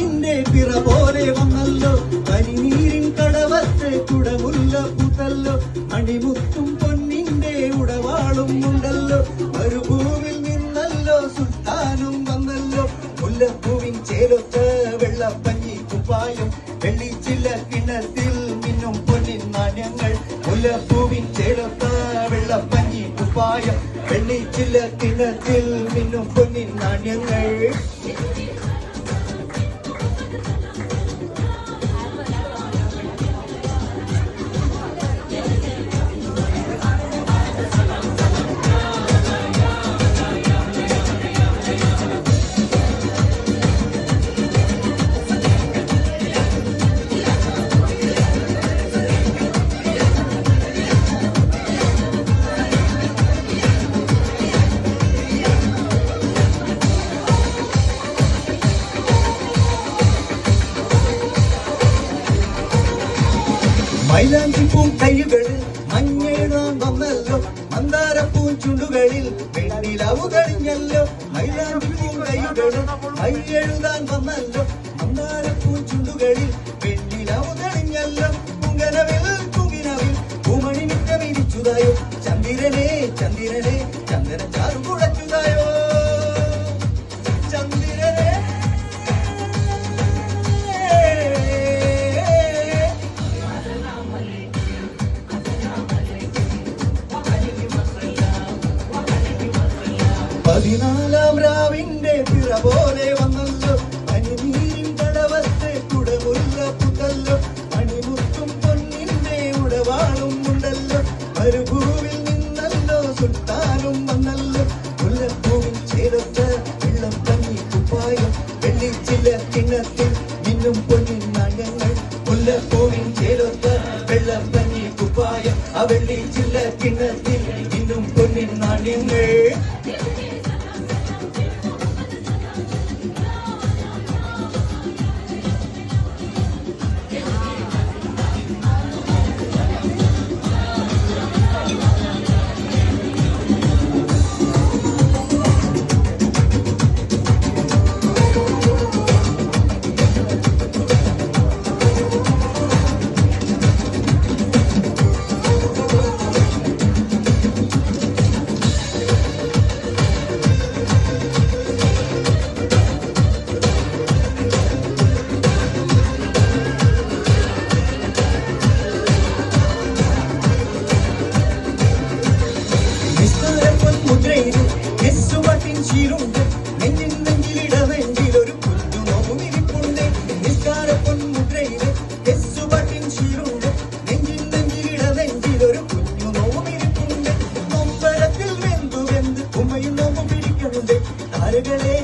രാവിന്റെ പിറ പോലെ വന്നല്ലോ പനിനീരിൻ കടവത്തെ കുടമുല്ല പൂത്തല്ലോ അണിമുത്തും പൊന്നിന്റെ ഉടവാളും ഉണ്ടല്ലോ മരുഭൂവിൽ നിന്നല്ലോ സുൽത്താനും വന്നല്ലോ മുല്ലപ്പൂവിൻ ചേലൊത്ത വെള്ളപ്പഞ്ഞി കുപ്പായം വെള്ളിച്ചില്ല കിണത്തിൽ മിന്നും പൊന്നിൻ നാണ്യങ്ങൾ മുല്ലപ്പൂവിൻ ചേലൊത്ത വെള്ളപ്പഞ്ഞി കുപ്പായം വെള്ളിച്ചില്ല കിണത്തിൽ മിന്നും പൊന്നിൻ നാണ്യങ്ങൾ മൈലാഞ്ചിപ്പൂം കൈകളിൽ മഞ്ഞെഴുതാൻ വന്നല്ലോ മന്ദാരപ്പൂം ചുണ്ടുകളിൽ വെണ്ണിലവു കഴിഞ്ഞല്ലോ മൈലാഞ്ചിപ്പൂം കൈകളിൽ മഞ്ഞെഴുതാൻ വന്നല്ലോ മന്ദാരപ്പൂം ചുണ്ടുകളിൽ വെണ്ണിലവു കഴിഞ്ഞല്ലോ കുങ്കനവിൽ കുങ്കിനവിൽ പൂമണി മിറ്റ വിരിച്ചുതായോ ചന്ദ്രനെ ചന്ദ്രനെ ചന്ദ്രൻ ചാറു കുടച്ചുതായോ ചന്ദ്രനെ പതിനാലാം രാവിന്റെ പിറ പോലെ വന്നല്ലോ പനിനീരിൻ കടവത്തെ കുടമുല്ല പൂത്തല്ലോ അണിമുത്തും പൊന്നിന്റെ ഉടവാളും ഉണ്ടല്ലോ മരുഭൂവിൽ നിന്നല്ലോ സുൽത്താനും വന്നല്ലോ മുല്ലപ്പൂവിൻ ചേലൊത്ത വെള്ളപ്പഞ്ഞി കുപ്പായം വെള്ളിച്ചില്ല കിണത്തിൽ മിന്നും പൊന്നിൻ നാണ്യങ്ങൾ മുല്ലപ്പൂവിൻ ചേലൊത്ത വെള്ളപ്പഞ്ഞി കുപ്പായം ആ വെള്ളിച്ചില്ല കിണത്തിൽ മിന്നും പൊന്നിൻ നാണ്യങ്ങൾ ചീരുണ്ട് നെഞ്ചിൻ നെഞ്ചിലിടനെഞ്ചിലൊരു കുഞ്ഞു നോവുമിരിപ്പുണ്ട് നിസ്കാര പൊന്മുദ്രയില് യെസുപാട്ടിൻ ചീരുണ്ട് നെഞ്ചിൻ നെഞ്ചിലിടനെഞ്ചിലൊരു കുഞ്ഞു നോവുമിരിപ്പുണ്ട് നൊമ്പരത്തിൽ വെന്തു വെന്ത് ഉമ്മയും നോമ്പ് പിടിക്കുന്നുണ്ട് താരകളെ